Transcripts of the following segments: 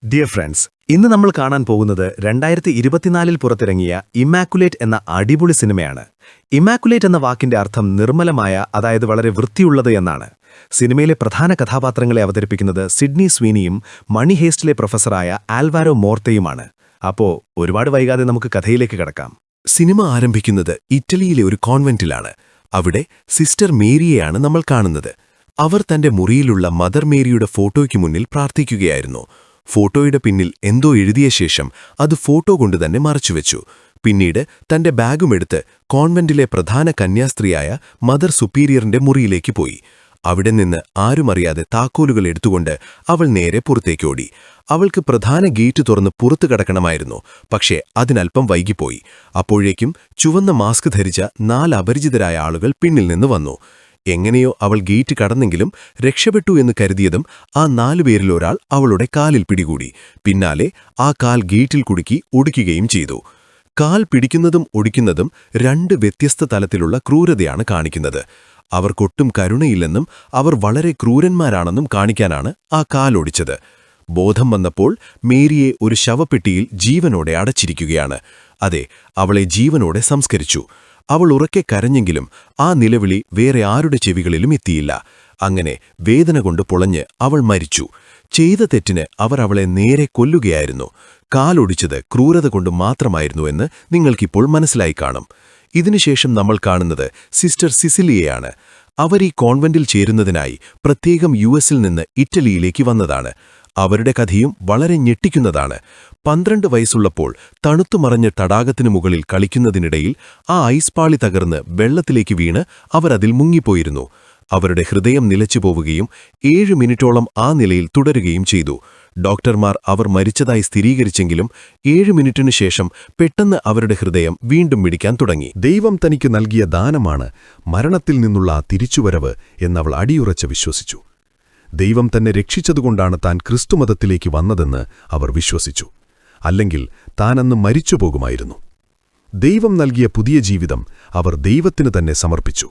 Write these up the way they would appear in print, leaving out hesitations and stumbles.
Dear friends, ഇന്ന് നമ്മൾ കാണാൻ പോകുന്നത് 2024 പുറത്തിറങ്ങിയ ഇമ്മാക്കുലേറ്റ് എന്ന അടിപൊളി സിനിമയാണ്. ഇമ്മാക്കുലേറ്റ് എന്ന വാക്കിന്റെ അർത്ഥം നിർമ്മലമായ, അതായത് വളരെ വൃത്തിയുള്ളത് എന്നാണ്. സിനിമയിലെ പ്രധാന കഥാപാത്രങ്ങളെ അവതരിപ്പിക്കുന്നത് സിഡ്നി സ്വീനിയും മണി ഹേസ്റ്റിലെ പ്രൊഫസറായ ആൽവാരോ മോർത്തയുമാണ്. അപ്പോ ഒരുപാട് വൈകാതെ നമുക്ക് കഥയിലേക്ക് കടക്കാം. സിനിമ ആരംഭിക്കുന്നത് ഇറ്റലിയിലെ ഒരു കോൺവെന്റിലാണ്. അവിടെ സിസ്റ്റർ മേരിയെയാണ് നമ്മൾ കാണുന്നത്. അവർ തന്റെ മുറിയിലുള്ള മദർ മേരിയുടെ ഫോട്ടോയ്ക്ക് മുന്നിൽ പ്രാർത്ഥിക്കുകയായിരുന്നു. ഫോട്ടോയുടെ പിന്നിൽ എന്തോ എഴുതിയ ശേഷം അത് ഫോട്ടോ കൊണ്ട് തന്നെ മറച്ചുവെച്ചു. പിന്നീട് തന്റെ ബാഗുമെടുത്ത് കോൺവെന്റിലെ പ്രധാന കന്യാസ്ത്രീയായ മദർ സുപ്പീരിയറിന്റെ മുറിയിലേക്ക് പോയി. അവിടെ നിന്ന് ആരുമറിയാതെ താക്കോലുകൾ എടുത്തുകൊണ്ട് അവൾ നേരെ പുറത്തേക്കോടി. അവൾക്ക് പ്രധാന ഗേറ്റ് തുറന്ന് പുറത്തു കടക്കണമായിരുന്നു. പക്ഷേ അതിനൽപ്പം വൈകിപ്പോയി. അപ്പോഴേക്കും ചുവന്ന മാസ്ക് ധരിച്ച 4 അപരിചിതരായ ആളുകൾ പിന്നിൽ നിന്ന് വന്നു. എങ്ങനെയോ അവൾ ഗേറ്റ് കടന്നെങ്കിലും രക്ഷപ്പെട്ടു എന്ന് കരുതിയതും ആ 4 പേരിൽ ഒരാൾ അവളുടെ കാലിൽ പിടികൂടി. പിന്നാലെ ആ കാൽ ഗേറ്റിൽ കുടുക്കി ഒടിക്കുകയും ചെയ്തു. കാൽ പിടിക്കുന്നതും ഒടിക്കുന്നതും 2 വ്യത്യസ്ത തലത്തിലുള്ള ക്രൂരതയാണ് കാണിക്കുന്നത്. അവർക്കൊട്ടും കരുണയില്ലെന്നും അവർ വളരെ ക്രൂരന്മാരാണെന്നും കാണിക്കാനാണ് ആ കാലൊടിച്ചത്. ബോധം വന്നപ്പോൾ മേരിയെ ഒരു ശവപ്പെട്ടിയിൽ ജീവനോടെ അടച്ചിരിക്കുകയാണ്. അതെ, അവളെ ജീവനോടെ സംസ്കരിച്ചു. അവൾ ഉറക്കെ കരഞ്ഞെങ്കിലും ആ നിലവിളി വേറെ ആരുടെ ചെവികളിലും എത്തിയില്ല. അങ്ങനെ വേദന കൊണ്ട് പൊളഞ്ഞ് അവൾ മരിച്ചു. ചെയ്ത തെറ്റിന് അവർ അവളെ നേരെ കൊല്ലുകയായിരുന്നു. കാലൊടിച്ചത് ക്രൂരത കൊണ്ട് മാത്രമായിരുന്നുവെന്ന് നിങ്ങൾക്കിപ്പോൾ മനസ്സിലായി കാണും. ഇതിനുശേഷം നമ്മൾ കാണുന്നത് സിസ്റ്റർ സിസിലിയെയാണ്. അവർ ഈ കോൺവെന്റിൽ ചേരുന്നതിനായി പ്രത്യേകം യുഎസിൽ നിന്ന് ഇറ്റലിയിലേക്ക് വന്നതാണ്. അവരുടെ കഥയും വളരെ ഞെട്ടിക്കുന്നതാണ്. 12 വയസ്സുള്ളപ്പോൾ തണുത്തുമറഞ്ഞ തടാകത്തിനു മുകളിൽ കളിക്കുന്നതിനിടയിൽ ആ ഐസ് പാളി തകർന്ന് വെള്ളത്തിലേക്ക് വീണ് അവർ അതിൽ മുങ്ങിപ്പോയിരുന്നു. അവരുടെ ഹൃദയം നിലച്ചുപോവുകയും 7 മിനിറ്റോളം ആ നിലയിൽ തുടരുകയും ചെയ്തു. ഡോക്ടർമാർ അവർ മരിച്ചതായി സ്ഥിരീകരിച്ചെങ്കിലും 7 മിനിറ്റിനു ശേഷം പെട്ടെന്ന് അവരുടെ ഹൃദയം വീണ്ടും മിടിക്കാൻ തുടങ്ങി. ദൈവം തനിക്ക് നൽകിയ ദാനമാണ് മരണത്തിൽ നിന്നുള്ള ആ തിരിച്ചുവരവ് എന്നവൾ അടിയുറച്ച് വിശ്വസിച്ചു. ദൈവം തന്നെ രക്ഷിച്ചതുകൊണ്ടാണ് താൻ ക്രിസ്തുമതത്തിലേക്ക് വന്നതെന്ന് അവർ വിശ്വസിച്ചു. അല്ലെങ്കിൽ താനന്ന് മരിച്ചുപോകുമായിരുന്നു. ദൈവം നൽകിയ പുതിയ ജീവിതം അവർ ദൈവത്തിനു തന്നെ സമർപ്പിച്ചു.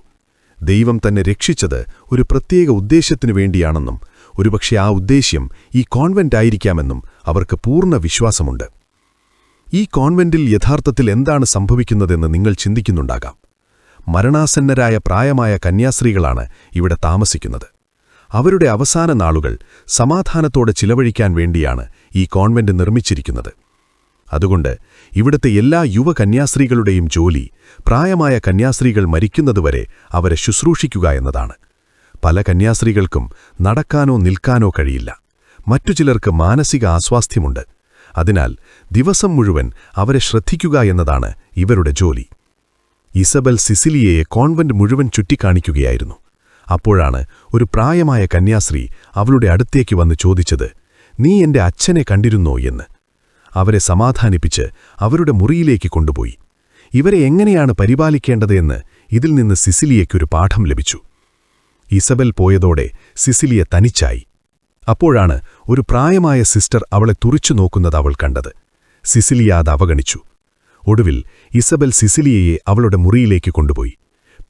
ദൈവം തന്നെ രക്ഷിച്ചത് ഒരു പ്രത്യേക ഉദ്ദേശ്യത്തിനു വേണ്ടിയാണെന്നും ഒരുപക്ഷെ ആ ഉദ്ദേശ്യം ഈ കോൺവെന്റായിരിക്കാമെന്നും അവർക്ക് പൂർണ്ണ വിശ്വാസമുണ്ട്. ഈ കോൺവെന്റിൽ യഥാർത്ഥത്തിൽ എന്താണ് സംഭവിക്കുന്നതെന്ന് നിങ്ങൾ ചിന്തിക്കുന്നുണ്ടാകാം. മരണാസന്നരായ പ്രായമായ കന്യാസ്ത്രീകളാണ് ഇവിടെ താമസിക്കുന്നത്. അവരുടെ അവസാന നാളുകൾ സമാധാനത്തോടെ ചിലവഴിക്കാൻ വേണ്ടിയാണ് ഈ കോൺവെന്റ് നിർമ്മിച്ചിരിക്കുന്നത്. അതുകൊണ്ട് ഇവിടുത്തെ എല്ലാ യുവ കന്യാസ്ത്രീകളുടെയും ജോലി പ്രായമായ കന്യാസ്ത്രീകൾ മരിക്കുന്നതുവരെ അവരെ ശുശ്രൂഷിക്കുക എന്നതാണ്. പല കന്യാസ്ത്രീകൾക്കും നടക്കാനോ നിൽക്കാനോ കഴിയില്ല. മറ്റു ചിലർക്ക് മാനസിക അസ്വാസ്ഥ്യമുണ്ട്. അതിനാൽ ദിവസം മുഴുവൻ അവരെ ശ്രദ്ധിക്കുക എന്നതാണ് ഇവരുടെ ജോലി. ഇസബൽ സിസിലിയയെ കോൺവെന്റ് മുഴുവൻ ചുറ്റിക്കാണിക്കുകയായിരുന്നു. അപ്പോഴാണ് ഒരു പ്രായമായ കന്യാസ്ത്രീ അവളുടെ അടുത്തേക്ക് വന്ന് ചോദിച്ചത്, "നീ എന്റെ അച്ഛനെ കണ്ടിരുന്നോ?" എന്ന്. അവരെ സമാധാനിപ്പിച്ച് അവരുടെ മുറിയിലേക്ക് കൊണ്ടുപോയി. ഇവരെ എങ്ങനെയാണ് പരിപാലിക്കേണ്ടത് എന്ന് ഇതിൽ നിന്ന് സിസിലിയയ്ക്കൊരു പാഠം ലഭിച്ചു. ഇസബൽ പോയതോടെ സിസിലിയ തനിച്ചായി. അപ്പോഴാണ് ഒരു പ്രായമായ സിസ്റ്റർ അവളെ തുറിച്ചു നോക്കുന്നത് അവൾ കണ്ടത്. സിസിലിയ അത് അവഗണിച്ചു. ഒടുവിൽ ഇസബൽ സിസിലിയയെ അവളുടെ മുറിയിലേക്ക് കൊണ്ടുപോയി.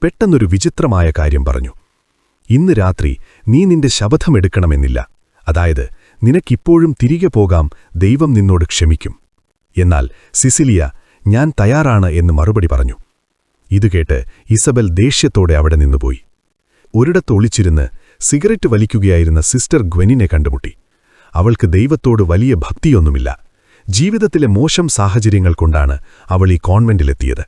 പെട്ടെന്നൊരു വിചിത്രമായ കാര്യം പറഞ്ഞു. "ഇന്ന് രാത്രി നീ നിന്റെ ശപഥമെടുക്കണമെന്നില്ല. അതായത് നിനക്കിപ്പോഴും തിരികെ പോകാം, ദൈവം നിന്നോട് ക്ഷമിക്കും." എന്നാൽ സിസിലിയ "ഞാൻ തയ്യാറാണ്" എന്ന് മറുപടി പറഞ്ഞു. ഇതുകേട്ട് ഇസബൽ ദേഷ്യത്തോടെ അവിടെ നിന്നുപോയി. ഒരിടത്ത് ഒളിച്ചിരുന്ന് സിഗരറ്റ് വലിക്കുകയായിരുന്ന സിസ്റ്റർ ഗ്വെനിനെ കണ്ടുമുട്ടി. അവൾക്ക് ദൈവത്തോട് വലിയ ഭക്തിയൊന്നുമില്ല. ജീവിതത്തിലെ മോശം സാഹചര്യങ്ങൾ കൊണ്ടാണ് അവൾ ഈ കോൺവെന്റിലെത്തിയത്.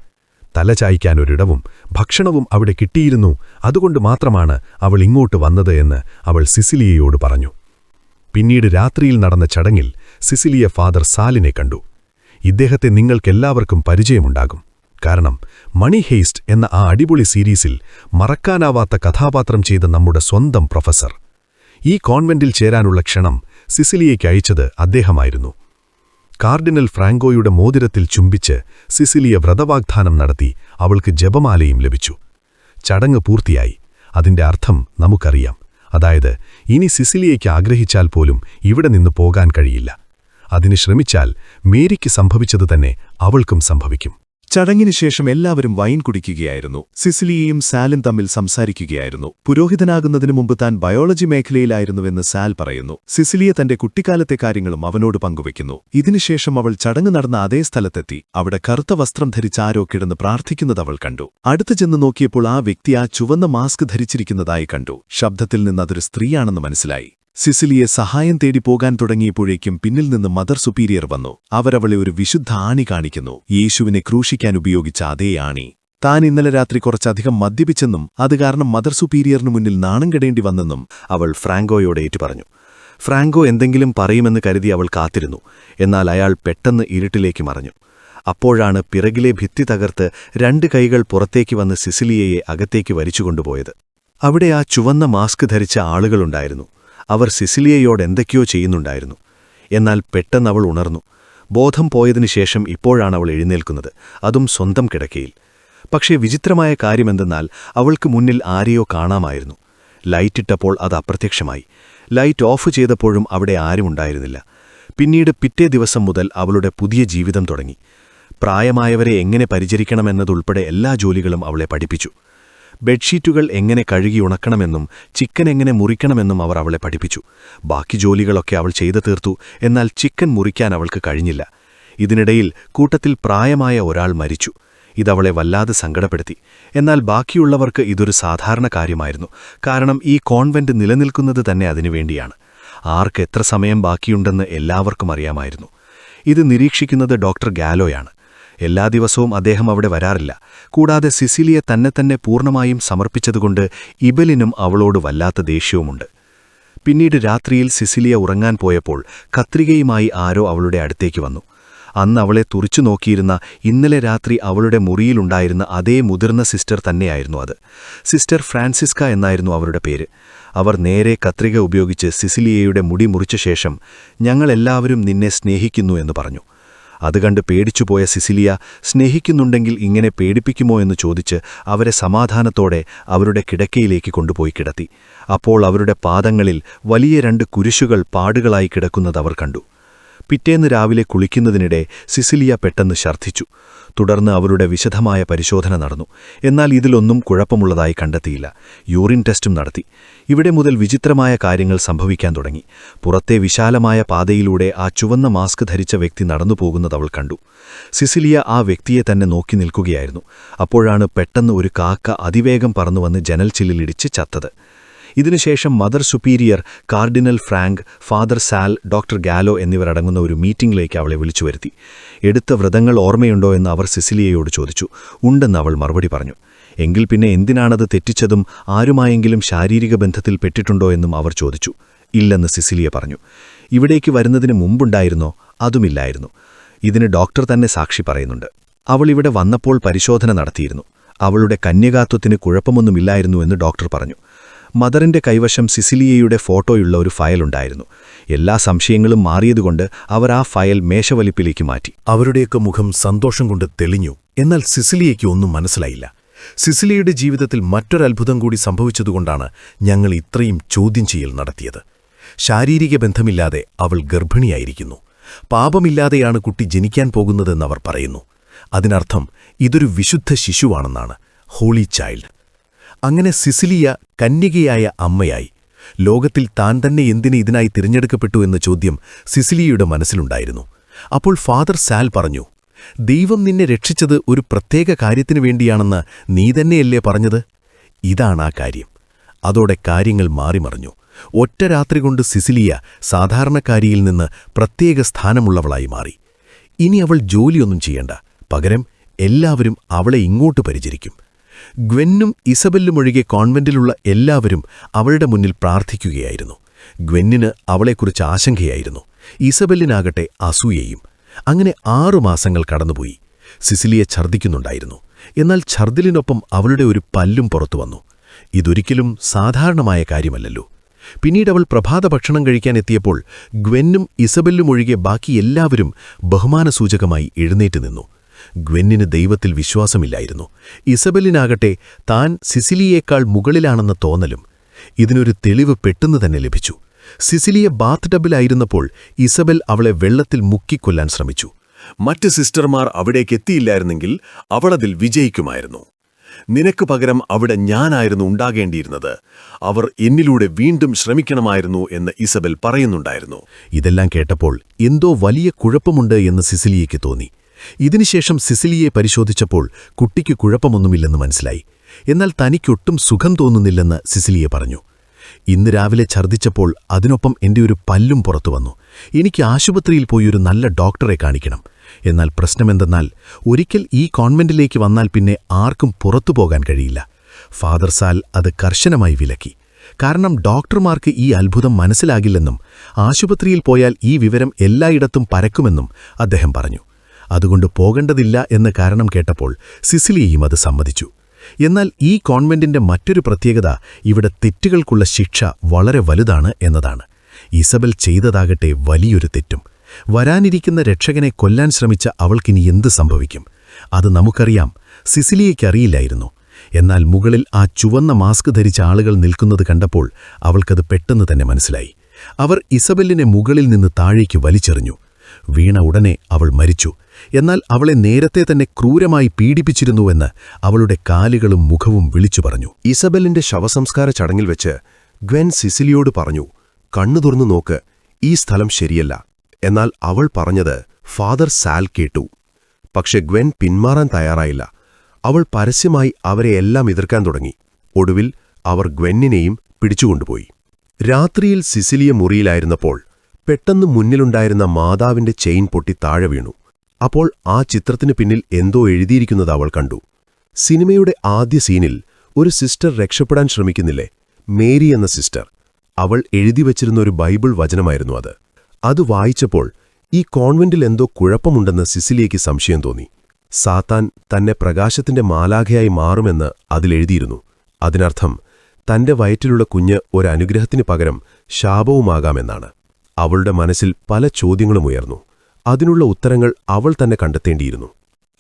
തലചായ്ക്കാനൊരിടവും ഭക്ഷണവും അവിടെ കിട്ടിയിരുന്നു. അതുകൊണ്ട് മാത്രമാണ് അവൾ ഇങ്ങോട്ട് വന്നത് എന്ന് അവൾ സിസിലിയയോട് പറഞ്ഞു. പിന്നീട് രാത്രിയിൽ നടന്ന ചടങ്ങിൽ സിസിലിയ ഫാദർ സാലിനെ കണ്ടു. ഇദ്ദേഹത്തെ നിങ്ങൾക്കെല്ലാവർക്കും പരിചയമുണ്ടാകും. കാരണം മണി ഹേസ്റ്റ് എന്ന ആ അടിപൊളി സീരീസിൽ മറക്കാനാവാത്ത കഥാപാത്രം ചെയ്ത നമ്മുടെ സ്വന്തം പ്രൊഫസർ. ഈ കോൺവെന്റിൽ ചേരാനുള്ള ക്ഷണം സിസിലിയയ്ക്ക് അയച്ചത് അദ്ദേഹമായിരുന്നു. കാർഡിനൽ ഫ്രാങ്കോയുടെ മോതിരത്തിൽ ചുംബിച്ച് സിസിലിയ വ്രതവാഗ്ദാനം നടത്തി. അവൾക്ക് ജപമാലയും ലഭിച്ചു. ചടങ്ങ് പൂർത്തിയായി. അതിന്റെ അർത്ഥം നമുക്കറിയാം. അതായത് ഇനി സിസിലിയയ്ക്ക് ആഗ്രഹിച്ചാൽ പോലും ഇവിടെ നിന്ന് പോകാൻ കഴിയില്ല. അതിന് ശ്രമിച്ചാൽ മേരിക്ക് സംഭവിച്ചത് തന്നെ അവൾക്കും സംഭവിക്കും. ചടങ്ങിന് ശേഷം എല്ലാവരും വൈൻ കുടിക്കുകയായിരുന്നു. സിസിലിയയും സാലും തമ്മിൽ സംസാരിക്കുകയായിരുന്നു. പുരോഹിതനാകുന്നതിനു മുമ്പ് താൻ ബയോളജി മേഖലയിലായിരുന്നുവെന്ന് സാൽ പറയുന്നു. സിസിലിയ തന്റെ കുട്ടിക്കാലത്തെ കാര്യങ്ങളും അവനോട് പങ്കുവയ്ക്കുന്നു. ഇതിനുശേഷം അവൾ ചടങ്ങ് നടന്ന അതേ സ്ഥലത്തെത്തി. അവിടെ കറുത്ത വസ്ത്രം ധരിച്ച ആരോ കിടന്ന് പ്രാർത്ഥിക്കുന്നത് അവൾ കണ്ടു. അടുത്തു ചെന്ന് നോക്കിയപ്പോൾ ആ വ്യക്തി ആ ചുവന്ന മാസ്ക് ധരിച്ചിരിക്കുന്നതായി കണ്ടു. ശബ്ദത്തിൽ നിന്ന് അതൊരു സ്ത്രീയാണെന്ന് മനസ്സിലായി. സിസിലിയെ സഹായം തേടി പോകാൻ തുടങ്ങിയപ്പോഴേക്കും പിന്നിൽ നിന്ന് മദർ സുപ്പീരിയർ വന്നു. അവരവളെ ഒരു വിശുദ്ധ ആണി കാണിക്കുന്നു. യേശുവിനെ ക്രൂശിക്കാൻ ഉപയോഗിച്ച അതേ ആണി. താൻ ഇന്നലെ രാത്രി കുറച്ചധികം മദ്യപിച്ചെന്നും അത് കാരണം മദർ സുപ്പീരിയറിനു മുന്നിൽ നാണം കെടേണ്ടി വന്നെന്നും അവൾ ഫ്രാങ്കോയോട് ഏറ്റുപറഞ്ഞു. ഫ്രാങ്കോ എന്തെങ്കിലും പറയുമെന്ന് കരുതി അവൾ കാത്തിരുന്നു. എന്നാൽ അയാൾ പെട്ടെന്ന് ഇരുട്ടിലേക്ക് മറഞ്ഞു. അപ്പോഴാണ് പിറകിലെ ഭിത്തി തകർത്ത് 2 കൈകൾ പുറത്തേക്ക് വന്ന് സിസിലിയയെ അകത്തേക്ക് വലിച്ചുകൊണ്ടുപോയത്. അവിടെ ആ ചുവന്ന മാസ്ക് ധരിച്ച ആളുകളുണ്ടായിരുന്നു. അവർ സിസിലിയയോട് എന്തൊക്കെയോ ചെയ്യുന്നുണ്ടായിരുന്നു. എന്നാൽ പെട്ടെന്ന് അവൾ ഉണർന്നു. ബോധം പോയതിനുശേഷം ഇപ്പോഴാണ് അവൾ എഴുന്നേൽക്കുന്നത്, അതും സ്വന്തം കിടക്കയിൽ. പക്ഷേ വിചിത്രമായ കാര്യമെന്തെന്നാൽ അവൾക്ക് മുന്നിൽ ആരെയോ കാണാമായിരുന്നു. ലൈറ്റിട്ടപ്പോൾ അത് അപ്രത്യക്ഷമായി. ലൈറ്റ് ഓഫ് ചെയ്തപ്പോഴും അവിടെ ആരുമുണ്ടായിരുന്നില്ല. പിന്നീട് പിറ്റേ ദിവസം മുതൽ അവളുടെ പുതിയ ജീവിതം തുടങ്ങി. പ്രായമായവരെ എങ്ങനെ പരിചരിക്കണമെന്നതുൾപ്പെടെ എല്ലാ ജോലികളും അവളെ പഠിപ്പിച്ചു. ബെഡ്ഷീറ്റുകൾ എങ്ങനെ കഴുകി ഉണക്കണമെന്നും ചിക്കൻ എങ്ങനെ മുറിക്കണമെന്നും അവർ അവളെ പഠിപ്പിച്ചു. ബാക്കി ജോലികളൊക്കെ അവൾ ചെയ്തു തീർത്തു. എന്നാൽ ചിക്കൻ മുറിക്കാൻ അവൾക്ക് കഴിഞ്ഞില്ല. ഇതിനിടയിൽ കൂട്ടത്തിൽ പ്രായമായ ഒരാൾ മരിച്ചു. ഇതവളെ വല്ലാതെ സങ്കടപ്പെടുത്തി. എന്നാൽ ബാക്കിയുള്ളവർക്ക് ഇതൊരു സാധാരണ കാര്യമായിരുന്നു. കാരണം ഈ കോൺവെന്റ് നിലനിൽക്കുന്നത് തന്നെ അതിനുവേണ്ടിയാണ്. ആർക്ക് എത്ര സമയം ബാക്കിയുണ്ടെന്ന് എല്ലാവർക്കും അറിയാമായിരുന്നു. ഇത് നിരീക്ഷിക്കുന്നത് ഡോക്ടർ ഗാലോയാണ്. എല്ലാ ദിവസവും അദ്ദേഹം അവിടെ വരാറില്ല. കൂടാതെ സിസിലിയെ തന്നെ പൂർണ്ണമായും സമർപ്പിച്ചതുകൊണ്ട് ഇബലിനും അവളോട് വല്ലാത്ത ദേഷ്യവുമുണ്ട്. പിന്നീട് രാത്രിയിൽ സിസിലിയ ഉറങ്ങാൻ പോയപ്പോൾ കത്രികയുമായി ആരോ അവളുടെ അടുത്തേക്ക് വന്നു. അന്ന് അവളെ തുറിച്ചു നോക്കിയിരുന്ന ഇന്നലെ രാത്രി അവളുടെ മുറിയിലുണ്ടായിരുന്ന അതേ മുതിർന്ന സിസ്റ്റർ തന്നെയായിരുന്നു അത്. സിസ്റ്റർ ഫ്രാൻസിസ്ക എന്നായിരുന്നു അവരുടെ പേര്. അവർ നേരെ കത്രിക ഉപയോഗിച്ച് സിസിലിയയുടെ മുടി മുറിച്ച ശേഷം ഞങ്ങളെല്ലാവരും നിന്നെ സ്നേഹിക്കുന്നു എന്ന് പറഞ്ഞു. അതുകണ്ട് പേടിച്ചുപോയ സിസിലിയ സ്നേഹിക്കുന്നുണ്ടെങ്കിൽ ഇങ്ങനെ പേടിപ്പിക്കുമോ എന്ന് ചോദിച്ച് അവരെ സമാധാനത്തോടെ അവരുടെ കിടക്കയിലേക്ക് കൊണ്ടുപോയി കിടത്തി. അപ്പോൾ അവരുടെ പാദങ്ങളിൽ വലിയ 2 കുരിശുകൾ പാടുകളായി കിടക്കുന്നത് അവർ കണ്ടു. പിറ്റേന്ന് രാവിലെ കുളിക്കുന്നതിനിടെ സിസിലിയ പെട്ടെന്ന് ഛർദ്ദിച്ചു. തുടർന്ന് അവരുടെ വിശദമായ പരിശോധന നടന്നു. എന്നാൽ ഇതിലൊന്നും കുഴപ്പമുള്ളതായി കണ്ടെത്തിയില്ല. യൂറിൻ ടെസ്റ്റും നടത്തി. ഇവിടെ മുതൽ വിചിത്രമായ കാര്യങ്ങൾ സംഭവിക്കാൻ തുടങ്ങി. പുറത്തെ വിശാലമായ പാതയിലൂടെ ആ ചുവന്ന മാസ്ക് ധരിച്ച വ്യക്തി നടന്നുപോകുന്നത് അവൾ കണ്ടു. സിസിലിയ ആ വ്യക്തിയെ തന്നെ നോക്കി നിൽക്കുകയായിരുന്നു. അപ്പോഴാണ് പെട്ടെന്ന് ഒരു കാക്ക അതിവേഗം പറന്നുവന്ന് ജനൽ ചില്ലിലിടിച്ച് ചത്തത്. ഇതിനുശേഷം mother superior, cardinal Frank, father Sal, doctor Gallo എന്നിവരടങ്ങുന്ന ഒരു മീറ്റിംഗിലേക്ക് അവളെ വിളിച്ചുവരുത്തി. എടുത്ത വ്രതങ്ങൾ ഓർമ്മയുണ്ടോ എന്ന് അവർ സിസിലിയയോട് ചോദിച്ചു. ഉണ്ടെന്ന് അവൾ മറുപടി പറഞ്ഞു. എങ്കിൽ പിന്നെ എന്തിനാണത് തെറ്റിച്ചതും ആരുമായെങ്കിലും ശാരീരിക ബന്ധത്തിൽ പെട്ടിട്ടുണ്ടോ എന്നും അവർ ചോദിച്ചു. ഇല്ലെന്ന് സിസിലിയ പറഞ്ഞു. ഇവിടേക്ക് വരുന്നതിന് മുമ്പുണ്ടായിരുന്നോ? അതുമില്ലായിരുന്നു. ഇതിന് ഡോക്ടർ തന്നെ സാക്ഷി പറയുന്നുണ്ട്. അവൾ ഇവിടെ വന്നപ്പോൾ പരിശോധന നടത്തിയിരുന്നു. അവളുടെ കന്യകാത്വത്തിന് കുഴപ്പമൊന്നുമില്ലായിരുന്നുവെന്ന് ഡോക്ടർ പറഞ്ഞു. മദറിന്റെ കൈവശം സിസിലിയയുടെ ഫോട്ടോയുള്ള ഒരു ഫയലുണ്ടായിരുന്നു. എല്ലാ സംശയങ്ങളും മാറിയതുകൊണ്ട് അവർ ആ ഫയൽ മേശവലിപ്പിലേക്ക് മാറ്റി. അവരുടെയൊക്കെ മുഖം സന്തോഷം കൊണ്ട് തെളിഞ്ഞു. എന്നാൽ സിസിലിയയ്ക്ക് ഒന്നും മനസ്സിലായില്ല. സിസിലിയയുടെ ജീവിതത്തിൽ മറ്റൊരത്ഭുതം കൂടി സംഭവിച്ചതുകൊണ്ടാണ് ഞങ്ങൾ ഇത്രയും ചോദ്യം ചെയ്യൽ നടത്തിയത്. ശാരീരിക ബന്ധമില്ലാതെ അവൾ ഗർഭിണിയായിരിക്കുന്നു. പാപമില്ലാതെയാണ് കുട്ടി ജനിക്കാൻ പോകുന്നതെന്നവർ പറയുന്നു. അതിനർത്ഥം ഇതൊരു വിശുദ്ധ ശിശുവാണെന്നാണ്, ഹോളി ചൈൽഡ്. അങ്ങനെ സിസിലിയ കന്യകയായ അമ്മയായി. ലോകത്തിൽ താൻ തന്നെ എന്തിന് ഇതിനായി തിരഞ്ഞെടുക്കപ്പെട്ടു എന്ന ചോദ്യം സിസിലിയയുടെ മനസ്സിലുണ്ടായിരുന്നു. അപ്പോൾ ഫാദർ സാൽ പറഞ്ഞു, ദൈവം നിന്നെ രക്ഷിച്ചത് ഒരു പ്രത്യേക കാര്യത്തിനു വേണ്ടിയാണെന്ന് നീ തന്നെയല്ലേ പറഞ്ഞത്? ഇതാണ് ആ കാര്യം. അതോടെ കാര്യങ്ങൾ മാറിമറിഞ്ഞു. ഒറ്റ രാത്രി കൊണ്ട് സിസിലിയ സാധാരണക്കാരിയിൽ നിന്ന് പ്രത്യേക സ്ഥാനമുള്ളവളായി മാറി. ഇനി അവൾ ജോലിയൊന്നും ചെയ്യണ്ട. പകരം എല്ലാവരും അവളെ ഇങ്ങോട്ട് പരിചരിക്കും. ഗ്വെന്നും ഇസബെല്ലും ഒഴികെ കോൺവെന്റിലുള്ള എല്ലാവരും അവളുടെ മുന്നിൽ പ്രാർത്ഥിക്കുകയായിരുന്നു. ഗ്വെന്നിന് അവളെക്കുറിച്ച് ആശങ്കയായിരുന്നു. ഇസബെല്ലിനാകട്ടെ അസൂയയും. അങ്ങനെ 6 മാസങ്ങൾ കടന്നുപോയി. സിസിലിയ ഛർദ്ദിക്കുന്നുണ്ടായിരുന്നു. എന്നാൽ ഛർദ്ദിലിനൊപ്പം അവളുടെ ഒരു പല്ലും പുറത്തു വന്നു. ഇതൊരിക്കലും സാധാരണമായ കാര്യമല്ലല്ലോ. പിന്നീടവൾ പ്രഭാത ഭക്ഷണം കഴിക്കാൻ എത്തിയപ്പോൾ ഗ്വെന്നും ഇസബെല്ലും ഒഴികെ ബാക്കി എല്ലാവരും ബഹുമാനസൂചകമായി എഴുന്നേറ്റ് നിന്നു. ഗ്വെന്നിന് ദൈവത്തിൽ വിശ്വാസമില്ലായിരുന്നു. ഇസബെല്ലിനാകട്ടെ താൻ സിസിലിയേക്കാൾ മുകളിലാണെന്ന തോന്നലും. ഇതിനൊരു തെളിവ് പെട്ടെന്ന് തന്നെ ലഭിച്ചു. സിസിലിയ ബാത്ത് ടബിലായിരുന്നപ്പോൾ ഇസബെൽ അവളെ വെള്ളത്തിൽ മുക്കിക്കൊല്ലാൻ ശ്രമിച്ചു. മറ്റ് സിസ്റ്റർമാർ അവിടേക്കെത്തിയില്ലായിരുന്നെങ്കിൽ അവളതിൽ വിജയിക്കുമായിരുന്നു. നിനക്ക് പകരം അവിടെ ഞാനായിരുന്നു ഉണ്ടാകേണ്ടിയിരുന്നത്. അവർ എന്നിലൂടെ വീണ്ടും ശ്രമിക്കണമായിരുന്നു എന്ന് ഇസബൽ പറയുന്നുണ്ടായിരുന്നു. ഇതെല്ലാം കേട്ടപ്പോൾ എന്തോ വലിയ കുഴപ്പമുണ്ട് എന്ന് സിസിലിയയ്ക്ക് തോന്നി. ഇതിനുശേഷം സിസിലിയെ പരിശോധിച്ചപ്പോൾ കുട്ടിക്ക് കുഴപ്പമൊന്നുമില്ലെന്ന് മനസ്സിലായി. എന്നാൽ തനിക്കൊട്ടും സുഖം തോന്നുന്നില്ലെന്ന് സിസിലിയെ പറഞ്ഞു. ഇന്ന് രാവിലെ ഛർദ്ദിച്ചപ്പോൾ അതിനൊപ്പം എൻ്റെ ഒരു പല്ലും പുറത്തു വന്നു. എനിക്ക് ആശുപത്രിയിൽ പോയി ഒരു നല്ല ഡോക്ടറെ കാണിക്കണം. എന്നാൽ പ്രശ്നമെന്തെന്നാൽ ഒരിക്കൽ ഈ കോൺവെന്റിലേക്ക് വന്നാൽ പിന്നെ ആർക്കും പുറത്തു പോകാൻ കഴിയില്ല. ഫാദർ സാൽ അത് കർശനമായി വിലക്കി. കാരണം ഡോക്ടർമാർക്ക് ഈ അത്ഭുതം മനസ്സിലാകില്ലെന്നും ആശുപത്രിയിൽ പോയാൽ ഈ വിവരം എല്ലായിടത്തും പരക്കുമെന്നും അദ്ദേഹം പറഞ്ഞു. അതുകൊണ്ട് പോകേണ്ടതില്ല എന്ന കാരണം കേട്ടപ്പോൾ സിസിലിയയും അത് സമ്മതിച്ചു. എന്നാൽ ഈ കോൺവെന്റിന്റെ മറ്റൊരു പ്രത്യേകത ഇവിടെ തെറ്റുകൾക്കുള്ള ശിക്ഷ വളരെ വലുതാണ് എന്നതാണ്. ഇസബൽ ചെയ്തതാകട്ടെ വലിയൊരു തെറ്റും. വരാനിരിക്കുന്ന രക്ഷകനെ കൊല്ലാൻ ശ്രമിച്ച അവൾക്കിനി എന്ത് സംഭവിക്കും? അത് നമുക്കറിയാം. സിസിലിയയ്ക്കറിയില്ലായിരുന്നു. എന്നാൽ മുകളിൽ ആ ചുവന്ന മാസ്ക് ധരിച്ച ആളുകൾ നിൽക്കുന്നത് കണ്ടപ്പോൾ അവൾക്കത് പെട്ടെന്ന് തന്നെ മനസ്സിലായി. അവർ ഇസബെല്ലിനെ മുകളിൽ നിന്ന് താഴേക്ക് വലിച്ചെറിഞ്ഞു. വീണ ഉടനെ അവൾ മരിച്ചു. എന്നാൽ അവളെ നേരത്തെ തന്നെ ക്രൂരമായി പീഡിപ്പിച്ചിരുന്നുവെന്ന് അവളുടെ കാലുകളും മുഖവും വിളിച്ചു പറഞ്ഞു. ഇസബെല്ലിന്റെ ശവസംസ്കാര ചടങ്ങിൽ വെച്ച് ഗ്വെൻ സിസിലിയോട് പറഞ്ഞു, കണ്ണു തുറന്നു നോക്ക്, ഈ സ്ഥലം ശരിയല്ല. എന്നാൽ അവൾ പറഞ്ഞത് ഫാദർ സാൽ കേട്ടു. പക്ഷെ ഗ്വെൻ പിന്മാറാൻ തയ്യാറായില്ല. അവൾ പരസ്യമായി അവരെയെല്ലാം എതിർക്കാൻ തുടങ്ങി. ഒടുവിൽ അവർ ഗ്വെന്നിനെയും പിടിച്ചുകൊണ്ടുപോയി. രാത്രിയിൽ സിസിലിയ മുറിയിലായിരുന്നപ്പോൾ പെട്ടെന്ന് മുന്നിലുണ്ടായിരുന്ന മാതാവിന്റെ ചെയിൻ പൊട്ടി താഴെ വീണു. അപ്പോൾ ആ ചിത്രത്തിനു പിന്നിൽ എന്തോ എഴുതിയിരിക്കുന്നത് അവൾ കണ്ടു. സിനിമയുടെ ആദ്യ സീനിൽ ഒരു സിസ്റ്റർ രക്ഷപ്പെടാൻ ശ്രമിക്കുന്നില്ലേ, മേരി എന്ന സിസ്റ്റർ. അവൾ എഴുതിവച്ചിരുന്ന ഒരു ബൈബിൾ വചനമായിരുന്നു അത്. അത് വായിച്ചപ്പോൾ ഈ കോൺവെന്റിൽ എന്തോ കുഴപ്പമുണ്ടെന്ന് സിസിലിയയ്ക്ക് സംശയം തോന്നി. സാത്താൻ തന്നെ പ്രകാശത്തിന്റെ മാലാഖയായി മാറുമെന്ന് അതിലെഴുതിയിരുന്നു. അതിനർത്ഥം തന്റെ വയറ്റിലുള്ള കുഞ്ഞ് ഒരനുഗ്രഹത്തിനു പകരം ശാപവുമാകാമെന്നാണ്. അവളുടെ മനസ്സിൽ പല ചോദ്യങ്ങളും ഉയർന്നു. അതിനുള്ള ഉത്തരങ്ങൾ അവൾ തന്നെ കണ്ടെത്തേണ്ടിയിരുന്നു.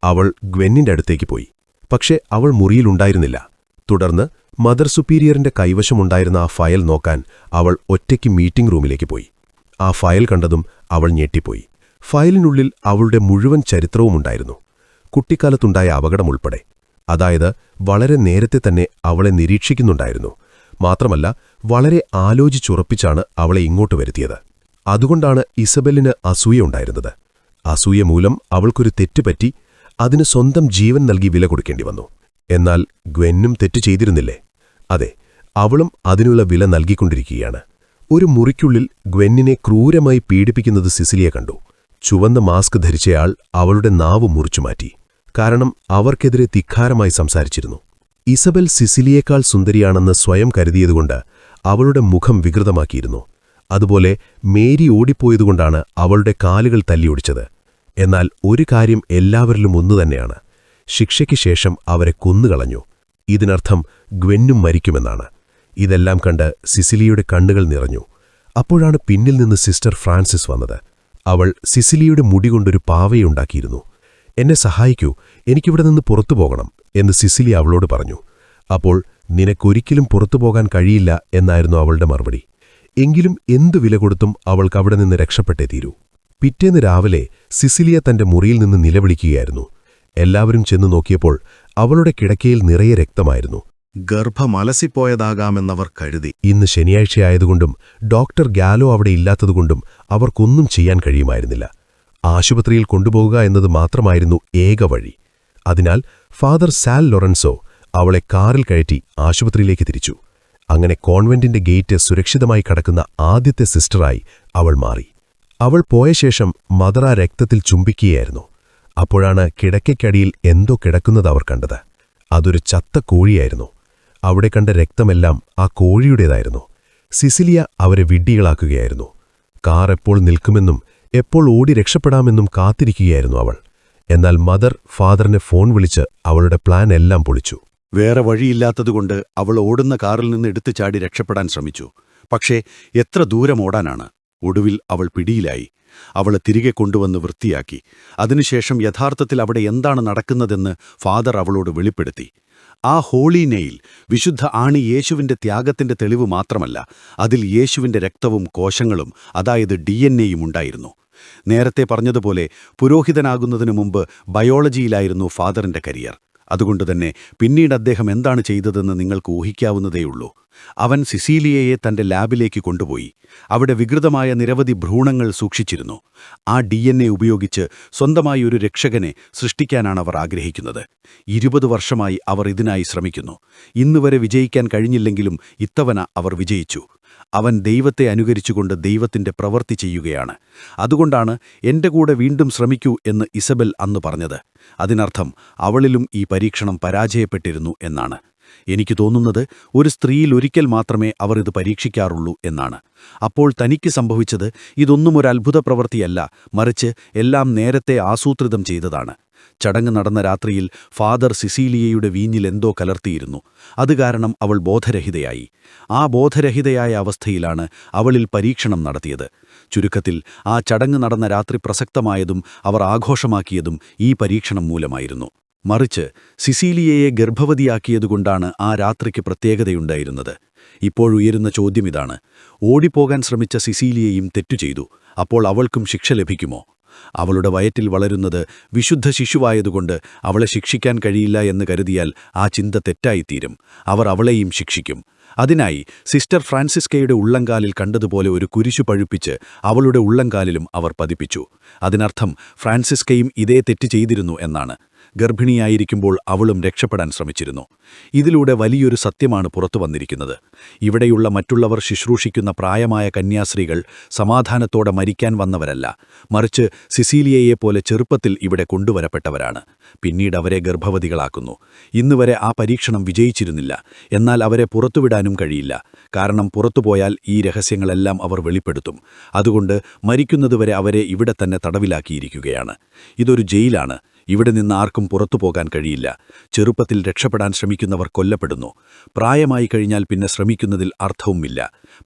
അവൾ ഗ്വെന്നിന്റെ അടുത്തേക്ക് പോയി. പക്ഷേ അവൾ മുറിയിലുണ്ടായിരുന്നില്ല. തുടർന്ന് മദർ സുപ്പീരിയറിന്റെ കൈവശമുണ്ടായിരുന്ന ആ ഫയൽ നോക്കാൻ അവൾ ഒറ്റയ്ക്ക് മീറ്റിംഗ് റൂമിലേക്ക് പോയി. ആ ഫയൽ കണ്ടതും അവൾ ഞെട്ടിപ്പോയി. ഫയലിനുള്ളിൽ അവളുടെ മുഴുവൻ ചരിത്രവുമുണ്ടായിരുന്നു. കുട്ടിക്കാലത്തുണ്ടായ അപകടം ഉൾപ്പെടെ. അതായത് വളരെ നേരത്തെ തന്നെ അവളെ നിരീക്ഷിക്കുന്നുണ്ടായിരുന്നു. മാത്രമല്ല വളരെ ആലോചിച്ചുറപ്പിച്ചാണ് അവളെ ഇങ്ങോട്ട് വരുത്തിയത്. അതുകൊണ്ടാണ് ഇസബെല്ലിന് അസൂയയുണ്ടായിരുന്നത്. അസൂയ മൂലം അവൾക്കൊരു തെറ്റുപറ്റി. അതിന് സ്വന്തം ജീവൻ നൽകി വില കൊടുക്കേണ്ടി വന്നു. എന്നാൽ ഗ്വെന്നും തെറ്റ് ചെയ്തിരുന്നില്ലേ? അതെ, അവളും അതിനുള്ള വില നൽകിക്കൊണ്ടിരിക്കുകയാണ്. ഒരു മുറിക്കുള്ളിൽ ഗ്വെന്നിനെ ക്രൂരമായി പീഡിപ്പിക്കുന്നത് സിസിലിയ കണ്ടു. ചുവന്ന മാസ്ക് ധരിച്ചയാൾ അവളുടെ നാവ് മുറിച്ചുമാറ്റി. കാരണം അവർക്കെതിരെ ധിക്കാരമായി സംസാരിച്ചിരുന്നു. ഇസബൽ സിസിലിയേക്കാൾ സുന്ദരിയാണെന്ന് സ്വയം കരുതിയതുകൊണ്ട് അവളുടെ മുഖം വികൃതമാക്കിയിരുന്നു. അതുപോലെ മേരി ഓടിപ്പോയതുകൊണ്ടാണ് അവളുടെ കാലുകൾ തല്ലിയൊടിച്ചത്. എന്നാൽ ഒരു കാര്യം എല്ലാവരിലും ഒന്നുതന്നെയാണ്: ശിക്ഷയ്ക്ക് ശേഷം അവരെ കൊന്നുകളഞ്ഞു. ഇതിനർത്ഥം ഗ്വെന്നും മരിക്കുമെന്നാണ്. ഇതെല്ലാം കണ്ട് സിസിലിയുടെ കണ്ണുകൾ നിറഞ്ഞു. അപ്പോഴാണ് പിന്നിൽ നിന്ന് സിസ്റ്റർ ഫ്രാൻസിസ് വന്നത്. അവൾ സിസിലിയുടെ മുടികൊണ്ടൊരു പാവയുണ്ടാക്കിയിരുന്നു. എന്നെ സഹായിക്കൂ, എനിക്കിവിടെ നിന്ന് പുറത്തു പോകണം എന്ന് സിസിലി അവളോട് പറഞ്ഞു. അപ്പോൾ നിനക്കൊരിക്കലും പുറത്തുപോകാൻ കഴിയില്ല എന്നായിരുന്നു അവളുടെ മറുപടി. എങ്കിലും എന്തു വില കൊടുത്തും അവൾക്ക് അവിടെ നിന്ന് രക്ഷപ്പെട്ടേ തീരൂ. പിറ്റേന്ന് രാവിലെ സിസിലിയ തന്റെ മുറിയിൽ നിന്ന് നിലവിളിക്കുകയായിരുന്നു. എല്ലാവരും ചെന്നു നോക്കിയപ്പോൾ അവളുടെ കിടക്കയിൽ നിറയെ രക്തമായിരുന്നു. ഗർഭമലസിപ്പോയതാകാമെന്നവർ കരുതി. ഇന്ന് ശനിയാഴ്ചയായതുകൊണ്ടും ഡോക്ടർ ഗാലോ അവിടെ ഇല്ലാത്തതുകൊണ്ടും അവർക്കൊന്നും ചെയ്യാൻ കഴിയുമായിരുന്നില്ല. ആശുപത്രിയിൽ കൊണ്ടുപോകുക എന്നത് മാത്രമായിരുന്നു ഏക വഴി. അതിനാൽ ഫാദർ സാൽ ലൊറൻസോ അവളെ കാറിൽ കയറ്റി ആശുപത്രിയിലേക്ക് തിരിച്ചു. അങ്ങനെ കോൺവെന്റിന്റെ ഗേറ്റ് സുരക്ഷിതമായി കടക്കുന്ന ആദ്യത്തെ സിസ്റ്ററായി അവൾ മാറി. അവൾ പോയ ശേഷം മദർ ആ രക്തത്തിൽ ചുംബിക്കുകയായിരുന്നു. അപ്പോഴാണ് കിടക്കയ്ക്കടിയിൽ എന്തോ കിടക്കുന്നത് അവർ കണ്ടത്. അതൊരു ചത്ത കോഴിയായിരുന്നു. അവിടെ കണ്ട രക്തമെല്ലാം ആ കോഴിയുടേതായിരുന്നു. സിസിലിയ അവരെ വിഡ്ഢികളാക്കുകയായിരുന്നു. കാർ എപ്പോൾ നിൽക്കുമെന്നും എപ്പോൾ ഓടി രക്ഷപ്പെടാമെന്നും കാത്തിരിക്കുകയായിരുന്നു അവൾ. എന്നാൽ മദർ ഫാദറിനെ ഫോൺ വിളിച്ച് അവളുടെ പ്ലാൻ എല്ലാം പൊളിച്ചു. വേറെ വഴിയില്ലാത്തതുകൊണ്ട് അവൾ ഓടുന്ന കാറിൽ നിന്ന് എടുത്തു ചാടി രക്ഷപ്പെടാൻ ശ്രമിച്ചു. പക്ഷേ എത്ര ദൂരം ഓടാനാണ്? ഒടുവിൽ അവൾ പിടിയിലായി. അവളെ തിരികെ കൊണ്ടുവന്ന് വൃത്തിയാക്കി. അതിനുശേഷം യഥാർത്ഥത്തിൽ അവിടെ എന്താണ് നടക്കുന്നതെന്ന് ഫാദർ അവളോട് വെളിപ്പെടുത്തി. ആ ഹോളി നെയിൽ വിശുദ്ധ ആണി യേശുവിന്റെ ത്യാഗത്തിന്റെ തെളിവ് മാത്രമല്ല, അതിൽ യേശുവിന്റെ രക്തവും കോശങ്ങളും, അതായത് DNA ഉണ്ടായിരുന്നു. നേരത്തെ പറഞ്ഞതുപോലെ പുരോഹിതനാകുന്നതിനു മുമ്പ് ബയോളജിയിലായിരുന്നു ഫാദറിന്റെ കരിയർ. അതുകൊണ്ടുതന്നെ പിന്നീട് അദ്ദേഹം എന്താണ് ചെയ്തതെന്ന് നിങ്ങൾക്ക് ഊഹിക്കാവുന്നതേയുള്ളൂ. അവൻ സിസീലിയയെ തന്റെ ലാബിലേക്ക് കൊണ്ടുപോയി. അവിടെ വികൃതമായ നിരവധി ഭ്രൂണങ്ങൾ സൂക്ഷിച്ചിരുന്നു. ആ DNA ഉപയോഗിച്ച് സ്വന്തമായി ഒരു രക്ഷകനെ സൃഷ്ടിക്കാനാണ് അവർ ആഗ്രഹിക്കുന്നത്. 20 വർഷമായി അവർ ഇതിനായി ശ്രമിക്കുന്നു. ഇന്നുവരെ വിജയിക്കാൻ കഴിഞ്ഞില്ലെങ്കിലും ഇത്തവണ അവർ വിജയിച്ചു. അവൻ ദൈവത്തെ അനുകരിച്ചുകൊണ്ട് ദൈവത്തിന്റെ പ്രവൃത്തി ചെയ്യുകയാണ്. അതുകൊണ്ടാണ് എന്റെ കൂടെ വീണ്ടും ശ്രമിക്കൂ എന്ന് ഇസബെൽ അന്ന് പറഞ്ഞത്. അതിനർത്ഥം അവളിലും ഈ പരീക്ഷണം പരാജയപ്പെട്ടിരുന്നു എന്നാണ്. എനിക്ക് തോന്നുന്നത് ഒരു സ്ത്രീയിൽ ഒരിക്കൽ മാത്രമേ അവർ ഇത് പരീക്ഷിക്കാറുള്ളൂ എന്നാണ്. അപ്പോൾ തനിക്ക് സംഭവിച്ചത് ഇതൊന്നും ഒരു അത്ഭുത പ്രവൃത്തിയല്ല, മറിച്ച് എല്ലാം നേരത്തെ ആസൂത്രിതം ചെയ്തതാണ്. ചടങ്ങ് നടന്ന രാത്രിയിൽ ഫാദർ സിസീലിയയുടെ വീഞ്ഞിൽ എന്തോ കലർത്തിയിരുന്നു. അത് കാരണം അവൾ ബോധരഹിതയായി. ആ ബോധരഹിതയായ അവസ്ഥയിലാണ് അവളിൽ പരീക്ഷണം നടത്തിയത്. ചുരുക്കത്തിൽ ആ ചടങ്ങ് നടന്ന രാത്രി പ്രസക്തമായതും അവർ ആഘോഷമാക്കിയതും ഈ പരീക്ഷണം മൂലമായിരുന്നു. മറിച്ച് സിസീലിയയെ ഗർഭവതിയാക്കിയതുകൊണ്ടാണ് ആ രാത്രിക്ക് പ്രത്യേകതയുണ്ടായിരുന്നത്. ഇപ്പോഴുയരുന്ന ചോദ്യമിതാണ്: ഓടിപ്പോകാൻ ശ്രമിച്ച സിസീലിയയും തെറ്റു ചെയ്തു. അപ്പോൾ അവൾക്കും ശിക്ഷ ലഭിക്കുമോ? അവളുടെ വയറ്റിൽ വളരുന്നത് വിശുദ്ധ ശിശുവായതുകൊണ്ട് അവളെ ശിക്ഷിക്കാൻ കഴിയില്ല എന്ന് കരുതിയാൽ ആ ചിന്ത തെറ്റായിത്തീരും. അവർ അവളെയും ശിക്ഷിക്കും. അതിനായി സിസ്റ്റർ ഫ്രാൻസിസ്കയുടെ ഉള്ളങ്കാലിൽ കണ്ടതുപോലെ ഒരു കുരിശു പഴുപ്പിച്ച് അവളുടെ ഉള്ളങ്കാലിലും അവർ പതിപ്പിച്ചു. അതിനർത്ഥം ഫ്രാൻസിസ്കയും ഇതേ തെറ്റ് ചെയ്തിരുന്നു എന്നാണ്. ഗർഭിണിയായിരിക്കുമ്പോൾ അവളും രക്ഷപ്പെടാൻ ശ്രമിച്ചിരുന്നു. ഇതിലൂടെ വലിയൊരു സത്യമാണ് പുറത്തു വന്നിരിക്കുന്നത്. ഇവിടെയുള്ള മറ്റുള്ളവർ ശുശ്രൂഷിക്കുന്ന പ്രായമായ കന്യാസ്ത്രീകൾ സമാധാനത്തോടെ മരിക്കാൻ വന്നവരല്ല, മറിച്ച് സിസീലിയയെപ്പോലെ ചെറുപ്പത്തിൽ ഇവിടെ കൊണ്ടുവരപ്പെട്ടവരാണ്. പിന്നീട് അവരെ ഗർഭവതികളാക്കുന്നു. ഇന്നുവരെ ആ പരീക്ഷണം വിജയിച്ചിരുന്നില്ല. എന്നാൽ അവരെ പുറത്തുവിടാനും കഴിയില്ല. കാരണം പുറത്തുപോയാൽ ഈ രഹസ്യങ്ങളെല്ലാം അവർ വെളിപ്പെടുത്തും. അതുകൊണ്ട് മരിക്കുന്നതുവരെ അവരെ ഇവിടെ തന്നെ തടവിലാക്കിയിരിക്കുകയാണ്. ഇതൊരു ജയിലാണ്. ഇവിടെ നിന്ന് ആർക്കും പുറത്തുപോകാൻ കഴിയില്ല. ചെറുപ്പത്തിൽ രക്ഷപ്പെടാൻ ശ്രമിക്കുന്നവർ കൊല്ലപ്പെടുന്നു. പ്രായമായി കഴിഞ്ഞാൽ പിന്നെ ശ്രമിക്കുന്നതിൽ അർത്ഥവുമില്ല.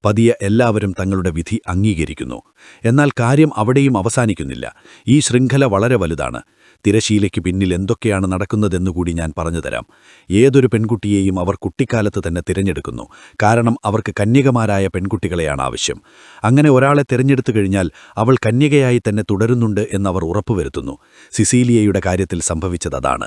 പതിയെ എല്ലാവരും തങ്ങളുടെ വിധി അംഗീകരിക്കുന്നു. എന്നാൽ കാര്യം അവിടെയും അവസാനിക്കുന്നില്ല. ഈ ശൃംഖല വളരെ വലുതാണ്. തിരശീലയ്ക്ക് പിന്നിൽ എന്തൊക്കെയാണ് നടക്കുന്നതെന്നുകൂടി ഞാൻ പറഞ്ഞുതരാം. ഏതൊരു പെൺകുട്ടിയെയും അവർ കുട്ടിക്കാലത്ത് തന്നെ തിരഞ്ഞെടുക്കുന്നു. കാരണം അവർക്ക് കന്യകമാരായ പെൺകുട്ടികളെയാണ് ആവശ്യം. അങ്ങനെ ഒരാളെ തിരഞ്ഞെടുത്തു കഴിഞ്ഞാൽ അവൾ കന്യകയായി തന്നെ തുടരുന്നുണ്ട് എന്നവർ ഉറപ്പുവരുത്തുന്നു. സിസീലിയയുടെ കാര്യത്തിൽ സംഭവിച്ചതാണ്.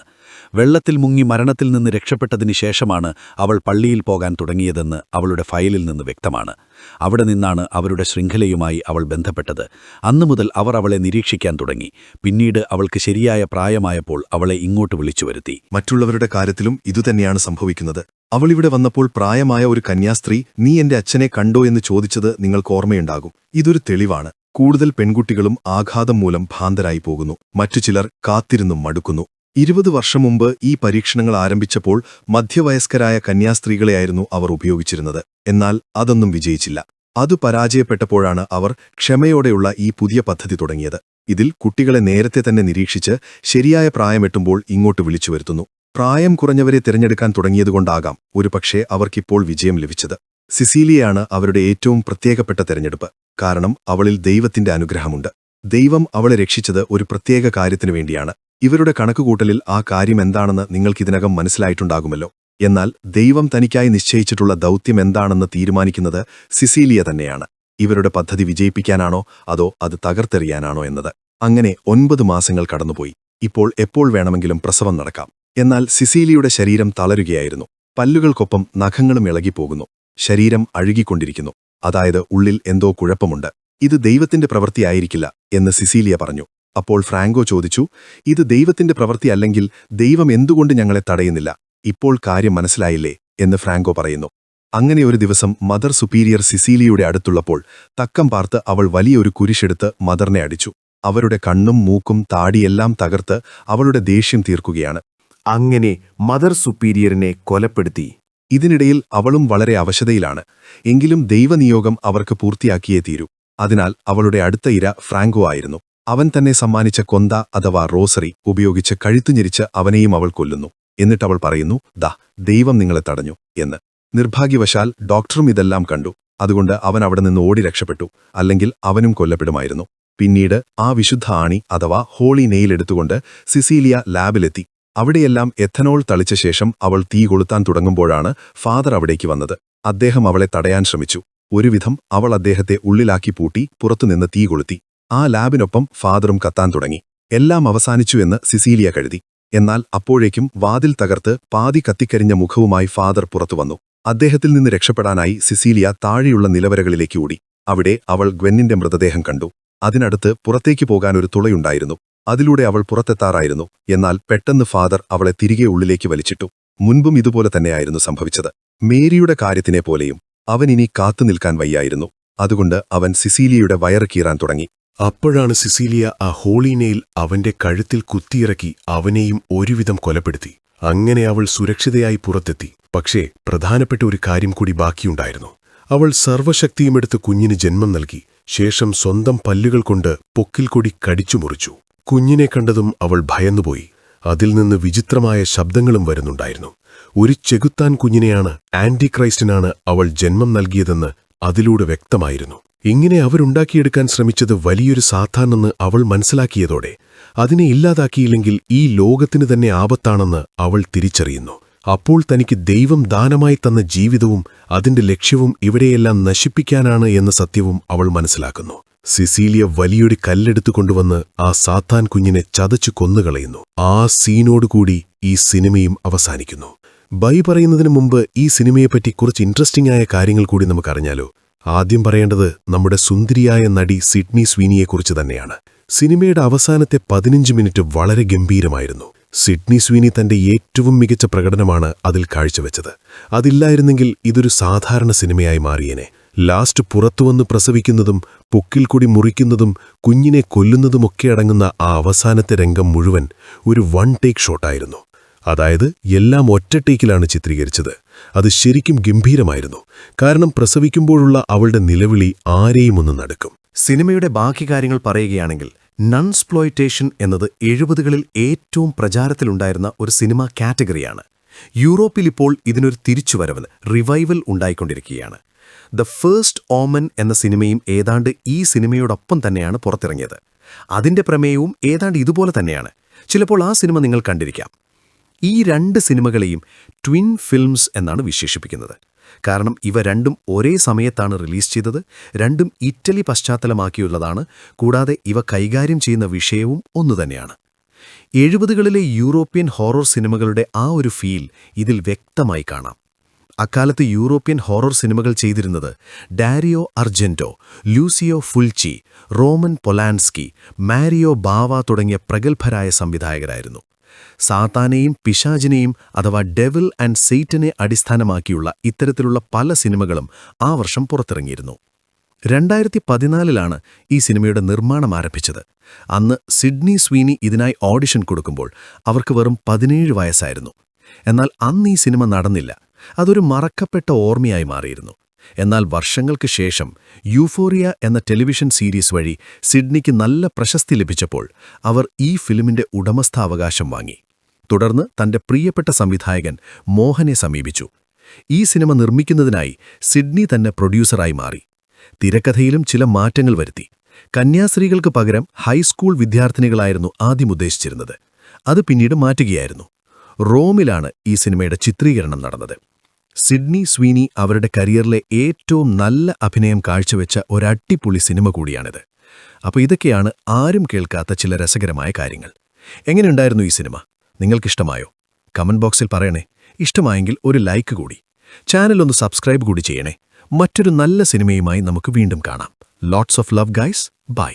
വെള്ളത്തിൽ മുങ്ങി മരണത്തിൽ നിന്ന് രക്ഷപ്പെട്ടതിന് ശേഷമാണ് അവൾ പള്ളിയിൽ പോകാൻ തുടങ്ങിയതെന്ന് അവളുടെ ഫയലിൽ നിന്ന് വ്യക്തമാണ്. അവിടെ നിന്നാണ് അവരുടെ ശൃംഖലയുമായി അവൾ ബന്ധപ്പെട്ടത്. അന്നുമുതൽ അവർ അവളെ നിരീക്ഷിക്കാൻ തുടങ്ങി. പിന്നീട് അവൾക്ക് ശരിയായ പ്രായമായപ്പോൾ അവളെ ഇങ്ങോട്ട് വിളിച്ചുവരുത്തി. മറ്റുള്ളവരുടെ കാര്യത്തിലും ഇതുതന്നെയാണ് സംഭവിക്കുന്നത്. അവളിവിടെ വന്നപ്പോൾ പ്രായമായ ഒരു കന്യാസ്ത്രീ "നീ എന്റെ അച്ഛനെ കണ്ടോ?" എന്ന് ചോദിച്ചത് നിങ്ങൾക്ക് ഓർമ്മയുണ്ടാകും. ഇതൊരു തെളിവാണ്. കൂടുതൽ പെൺകുട്ടികളും ആഘാതം മൂലം ഭ്രാന്തരായി പോകുന്നു. മറ്റു ചിലർ കാത്തിരുന്നും മടുക്കുന്നു. 20 വർഷം മുമ്പ് ഈ പരീക്ഷണങ്ങൾ ആരംഭിച്ചപ്പോൾ മധ്യവയസ്കരായ കന്യാസ്ത്രീകളെയായിരുന്നു അവർ ഉപയോഗിച്ചിരുന്നത്. എന്നാൽ അതൊന്നും വിജയിച്ചില്ല. അത് പരാജയപ്പെട്ടപ്പോഴാണ് അവർ ക്ഷമയോടെയുള്ള ഈ പുതിയ പദ്ധതി തുടങ്ങിയത്. ഇതിൽ കുട്ടികളെ നേരത്തെ തന്നെ നിരീക്ഷിച്ച് ശരിയായ പ്രായമെട്ടുമ്പോൾ ഇങ്ങോട്ട് വിളിച്ചുവരുത്തുന്നു. പ്രായം കുറഞ്ഞവരെ തിരഞ്ഞെടുക്കാൻ തുടങ്ങിയതുകൊണ്ടാകാം ഒരുപക്ഷേ അവർക്കിപ്പോൾ വിജയം ലഭിച്ചത്. സിസീലിയയാണ് അവരുടെ ഏറ്റവും പ്രത്യേകപ്പെട്ട തെരഞ്ഞെടുപ്പ്. കാരണം അവളിൽ ദൈവത്തിന്റെ അനുഗ്രഹമുണ്ട്. ദൈവം അവളെ രക്ഷിച്ചത് ഒരു പ്രത്യേക കാര്യത്തിനു വേണ്ടിയാണ്. ഇവരുടെ കണക്കുകൂട്ടലിൽ ആ കാര്യം എന്താണെന്ന് നിങ്ങൾക്കിതിനകം മനസ്സിലായിട്ടുണ്ടാകുമല്ലോ. എന്നാൽ ദൈവം തനിക്കായി നിശ്ചയിച്ചിട്ടുള്ള ദൗത്യം എന്താണെന്ന് തീരുമാനിക്കുന്നത് സിസീലിയ തന്നെയാണ്. ഇവരുടെ പദ്ധതി വിജയിപ്പിക്കാനാണോ അതോ അത് തകർത്തെറിയാനാണോ എന്നത്. അങ്ങനെ 9 മാസങ്ങൾ കടന്നുപോയി. ഇപ്പോൾ എപ്പോൾ വേണമെങ്കിലും പ്രസവം നടക്കാം. എന്നാൽ സിസീലിയുടെ ശരീരം തളരുകയായിരുന്നു. പല്ലുകൾക്കൊപ്പം നഖങ്ങളും ഇളകിപ്പോകുന്നു. ശരീരം അഴുകിക്കൊണ്ടിരിക്കുന്നു. അതായത് ഉള്ളിൽ എന്തോ കുഴപ്പമുണ്ട്. ഇത് ദൈവത്തിന്റെ പ്രവൃത്തിയായിരിക്കില്ല എന്ന് സിസീലിയ പറഞ്ഞു. അപ്പോൾ ഫ്രാങ്കോ ചോദിച്ചു, "ഇത് ദൈവത്തിന്റെ പ്രവൃത്തിയല്ലെങ്കിൽ ദൈവം എന്തുകൊണ്ട് ഞങ്ങളെ തടയുന്നില്ല? ഇപ്പോൾ കാര്യം മനസ്സിലായില്ലേ?" എന്ന് ഫ്രാങ്കോ പറയുന്നു. അങ്ങനെ ഒരു ദിവസം മദർ സുപ്പീരിയർ സിസീലിയയുടെ അടുത്തുള്ളപ്പോൾ തക്കം പാർത്ത് അവൾ വലിയൊരു കുരിശെടുത്ത് മദറിനെ അടിച്ചു. അവരുടെ കണ്ണും മൂക്കും താടിയെല്ലാം തകർത്ത് അവളുടെ ദേഷ്യം തീർക്കുകയാണ്. അങ്ങനെ മദർ സുപ്പീരിയറിനെ കൊലപ്പെടുത്തി. ഇതിനിടയിൽ അവളും വളരെ അവശതയിലാണ്. എങ്കിലും ദൈവനിയോഗം അവർക്ക് പൂർത്തിയാക്കിയേ തീരൂ. അതിനാൽ അവളുടെ അടുത്ത ഇര ഫ്രാങ്കോ ആയിരുന്നു. അവൻ തന്നെ സമ്മാനിച്ച കൊന്ത അഥവാ റോസറി ഉപയോഗിച്ച് കഴുത്തുഞെരിച്ച് അവനെയും അവൾ കൊല്ലുന്നു. എന്നിട്ടവൾ പറയുന്നു, "ദാ, ദൈവം നിങ്ങളെ തടഞ്ഞു" എന്ന്. നിർഭാഗ്യവശാൽ ഡോക്ടറും ഇതെല്ലാം കണ്ടു. അതുകൊണ്ട് അവൻ അവിടെ നിന്ന് ഓടി രക്ഷപ്പെട്ടു. അല്ലെങ്കിൽ അവനും കൊല്ലപ്പെടുമായിരുന്നു. പിന്നീട് ആ വിശുദ്ധ ആണി അഥവാ ഹോളി നെയിൽ എടുത്തുകൊണ്ട് സിസീലിയ ലാബിലെത്തി. അവിടെയെല്ലാം എഥനോൾ തളിച്ച ശേഷം അവൾ തീ കൊളുത്താൻ തുടങ്ങുമ്പോഴാണ് ഫാദർ അവിടേക്ക് വന്നത്. അദ്ദേഹം അവളെ തടയാൻ ശ്രമിച്ചു. ഒരുവിധം അവൾ അദ്ദേഹത്തെ ഉള്ളിലാക്കി പൂട്ടി പുറത്തുനിന്ന് തീ കൊളുത്തി. ആ ലാബിനൊപ്പം ഫാദറും കത്താൻ തുടങ്ങി. എല്ലാം അവസാനിച്ചു എന്ന് സിസീലിയ കരുതി. എന്നാൽ അപ്പോഴേക്കും വാതിൽ തകർത്ത് പാതി കത്തിക്കരിഞ്ഞ മുഖവുമായി ഫാദർ പുറത്തുവന്നു. അദ്ദേഹത്തിൽ നിന്ന് രക്ഷപ്പെടാനായി സിസീലിയ താഴെയുള്ള നിലവരകളിലേക്ക് ഓടി. അവിടെ അവൾ ഗ്വെന്നിന്റെ മൃതദേഹം കണ്ടു. അതിനടുത്ത് പുറത്തേക്ക് പോകാൻ ഒരു തുളയുണ്ടായിരുന്നു. അതിലൂടെ അവൾ പുറത്തെത്താറായിരുന്നു. എന്നാൽ പെട്ടെന്ന് ഫാദർ അവളെ തിരികെ ഉള്ളിലേക്ക് വലിച്ചിട്ടു. മുൻപും ഇതുപോലെ തന്നെയായിരുന്നു സംഭവിച്ചത്. മേരിയുടെ കാര്യത്തിനെപ്പോലെയും അവനിനി കാത്തുനിൽക്കാൻ വയ്യായിരുന്നു. അതുകൊണ്ട് അവൻ സിസീലിയയുടെ വയറ് കീറാൻ തുടങ്ങി. അപ്പോഴാണ് സിസീലിയ ആ ഹോളി നെയിൽ അവന്റെ കഴുത്തിൽ കുത്തിയിറക്കി അവനെയും ഒരുവിധം കൊലപ്പെടുത്തി. അങ്ങനെ അവൾ സുരക്ഷിതയായി പുറത്തെത്തി. പക്ഷേ പ്രധാനപ്പെട്ട ഒരു കാര്യം കൂടി ബാക്കിയുണ്ടായിരുന്നു. അവൾ സർവ്വശക്തിയുമെടുത്ത് കുഞ്ഞിന് ജന്മം നൽകി. ശേഷം സ്വന്തം പല്ലുകൾ കൊണ്ട് പൊക്കിൽ കൊടി കടിച്ചു മുറിച്ചു. കുഞ്ഞിനെ കണ്ടതും അവൾ ഭയന്നുപോയി. അതിൽ നിന്ന് വിചിത്രമായ ശബ്ദങ്ങളും വരുന്നുണ്ടായിരുന്നു. ഒരു ചെകുത്താൻ കുഞ്ഞിനെയാണ്, ആന്റിക്രൈസ്റ്റിനാണ് അവൾ ജന്മം നൽകിയതെന്ന് അതിലൂടെ വ്യക്തമായിരുന്നു. ഇങ്ങനെ അവരുണ്ടാക്കിയെടുക്കാൻ ശ്രമിച്ചത് വലിയൊരു സാത്താനെന്ന് അവൾ മനസ്സിലാക്കിയതോടെ അതിനെ ഇല്ലാതാക്കിയില്ലെങ്കിൽ ഈ ലോകത്തിന് തന്നെ ആപത്താണെന്ന് അവൾ തിരിച്ചറിയുന്നു. അപ്പോൾ തനിക്ക് ദൈവം ദാനമായി തന്ന ജീവിതവും അതിന്റെ ലക്ഷ്യവും ഇവിടെയെല്ലാം നശിപ്പിക്കാനാണ് എന്ന സത്യവും അവൾ മനസ്സിലാക്കുന്നു. സിസീലിയ വലിയൊരു കല്ലെടുത്തു കൊണ്ടുവന്ന് ആ സാത്താൻ കുഞ്ഞിനെ ചതച്ചു കൊന്നുകളയുന്നു. ആ സീനോടുകൂടി ഈ സിനിമയും അവസാനിക്കുന്നു. ബൈ പറയുന്നതിനു മുമ്പ് ഈ സിനിമയെപ്പറ്റി കുറച്ച് ഇൻട്രസ്റ്റിംഗ് ആയ കാര്യങ്ങൾ കൂടി നമുക്കറിഞ്ഞാലോ? ആദ്യം പറയേണ്ടത് നമ്മുടെ സുന്ദരിയായ നടി സിഡ്നി സ്വീനിയെക്കുറിച്ച് തന്നെയാണ്. സിനിമയുടെ അവസാനത്തെ 15 മിനിറ്റ് വളരെ ഗംഭീരമായിരുന്നു. സിഡ്നി സ്വീനി തന്റെ ഏറ്റവും മികച്ച പ്രകടനമാണ് അതിൽ കാഴ്ചവെച്ചത്. അതില്ലായിരുന്നെങ്കിൽ ഇതൊരു സാധാരണ സിനിമയായി മാറിയേനെ. ലാസ്റ്റ് പുറത്തുവന്ന് പ്രസവിക്കുന്നതും പൊക്കിൽ കൂടി മുറിക്കുന്നതും കുഞ്ഞിനെ കൊല്ലുന്നതുമൊക്കെ അടങ്ങുന്ന ആ അവസാനത്തെ രംഗം മുഴുവൻ ഒരു വൺ ടേക്ക് ഷോട്ടായിരുന്നു. അതായത് എല്ലാം ഒറ്റ ടേക്കിലാണ് ചിത്രീകരിച്ചത്. അത് ശരിക്കും ഗംഭീരമായിരുന്നു. കാരണം പ്രസവിക്കുമ്പോഴുള്ള അവളുടെ നിലവിളി ആരെയും ഒന്ന് നടുക്കും. സിനിമയുടെ ബാക്കി കാര്യങ്ങൾ പറയുകയാണെങ്കിൽ, നൺസ്പ്ലോയിറ്റേഷൻ എന്നത് 70കളിൽ ഏറ്റവും പ്രചാരത്തിലുണ്ടായിരുന്ന ഒരു സിനിമ കാറ്റഗറിയാണ്. യൂറോപ്പിലിപ്പോൾ ഇതിനൊരു തിരിച്ചുവരവ്, റിവൈവൽ ഉണ്ടായിക്കൊണ്ടിരിക്കുകയാണ്. ദ ഫസ്റ്റ് ഓമൻ എന്ന സിനിമയും ഏതാണ്ട് ഈ സിനിമയോടൊപ്പം തന്നെയാണ് പുറത്തിറങ്ങിയത്. അതിന്റെ പ്രമേയവും ഏതാണ്ട് ഇതുപോലെ തന്നെയാണ്. ചിലപ്പോൾ ആ സിനിമ നിങ്ങൾ കണ്ടിരിക്കാം. ഈ 2 സിനിമകളെയും ട്വിൻ ഫിൽംസ് എന്നാണ് വിശേഷിപ്പിക്കുന്നത്. കാരണം ഇവ രണ്ടും ഒരേ സമയത്താണ് റിലീസ് ചെയ്തത്. രണ്ടും ഇറ്റലി പശ്ചാത്തലമാക്കിയുള്ളതാണ്. കൂടാതെ ഇവ കൈകാര്യം ചെയ്യുന്ന വിഷയവും ഒന്നുതന്നെയാണ്. 70കളിലെ യൂറോപ്യൻ ഹൊറർ സിനിമകളുടെ ആ ഒരു ഫീൽ ഇതിൽ വ്യക്തമായി കാണാം. അക്കാലത്ത് യൂറോപ്യൻ ഹൊറർ സിനിമകൾ ചെയ്തിരുന്നത് ഡാരിയോ അർജന്റോ, ലൂസിയോ ഫുൽച്ചി, റോമൻ പൊലാൻസ്കി, മാരിയോ ബാവ തുടങ്ങിയ പ്രഗത്ഭരായ സംവിധായകരായിരുന്നു. സാത്താനെയും പിശാചിനെയും അഥവാ ഡെവിൽ ആൻഡ് സെയ്റ്റനെ അടിസ്ഥാനമാക്കിയുള്ള ഇത്തരത്തിലുള്ള പല സിനിമകളും ആ വർഷം പുറത്തിറങ്ങിയിരുന്നു. 2014 ഈ സിനിമയുടെ നിർമ്മാണം ആരംഭിച്ചത്. അന്ന് സിഡ്നി സ്വീനി ഇതിനായി ഓഡിഷൻ കൊടുക്കുമ്പോൾ അവർക്ക് വെറും 17 വയസ്സായിരുന്നു. എന്നാൽ അന്ന് ഈ സിനിമ നടന്നില്ല. അതൊരു മറക്കപ്പെട്ട ഓർമ്മയായി മാറിയിരുന്നു. എന്നാൽ വർഷങ്ങൾക്ക് ശേഷം യൂഫോറിയ എന്ന ടെലിവിഷൻ സീരീസ് വഴി സിഡ്നിക്ക് നല്ല പ്രശസ്തി ലഭിച്ചപ്പോൾ അവർ ഈ ഫിലിമിന്റെ ഉടമസ്ഥാവകാശം വാങ്ങി. തുടർന്ന് തന്റെ പ്രിയപ്പെട്ട സംവിധായകൻ മോഹനെ സമീപിച്ചു. ഈ സിനിമ നിർമ്മിക്കുന്നതിനായി സിഡ്നി തന്നെ പ്രൊഡ്യൂസറായി മാറി. തിരക്കഥയിലും ചില മാറ്റങ്ങൾ വരുത്തി. കന്യാസ്ത്രീകൾക്ക് പകരം ഹൈസ്കൂൾ വിദ്യാർത്ഥിനികളായിരുന്നു ആദ്യം ഉദ്ദേശിച്ചിരുന്നത്. അത് പിന്നീട് മാറ്റുകയായിരുന്നു. റോമിലാണ് ഈ സിനിമയുടെ ചിത്രീകരണം നടന്നത്. സിഡ്നി സ്വീനി അവരുടെ കരിയറിലെ ഏറ്റവും നല്ല അഭിനയം കാഴ്ചവെച്ച ഒരടിപൊളി സിനിമ കൂടിയാണിത്. അപ്പോൾ ഇതൊക്കെയാണ് ആരും കേൾക്കാത്ത ചില രസകരമായ കാര്യങ്ങൾ. എങ്ങനെയുണ്ടായിരുന്നു ഈ സിനിമ? നിങ്ങൾക്കിഷ്ടമായോ? കമന്റ് ബോക്സിൽ പറയണേ. ഇഷ്ടമായെങ്കിൽ ഒരു ലൈക്ക് കൂടി. ചാനൽ ഒന്ന് സബ്സ്ക്രൈബ് കൂടി ചെയ്യണേ. മറ്റൊരു നല്ല സിനിമയുമായി നമുക്ക് വീണ്ടും കാണാം. Lots of love guys. By.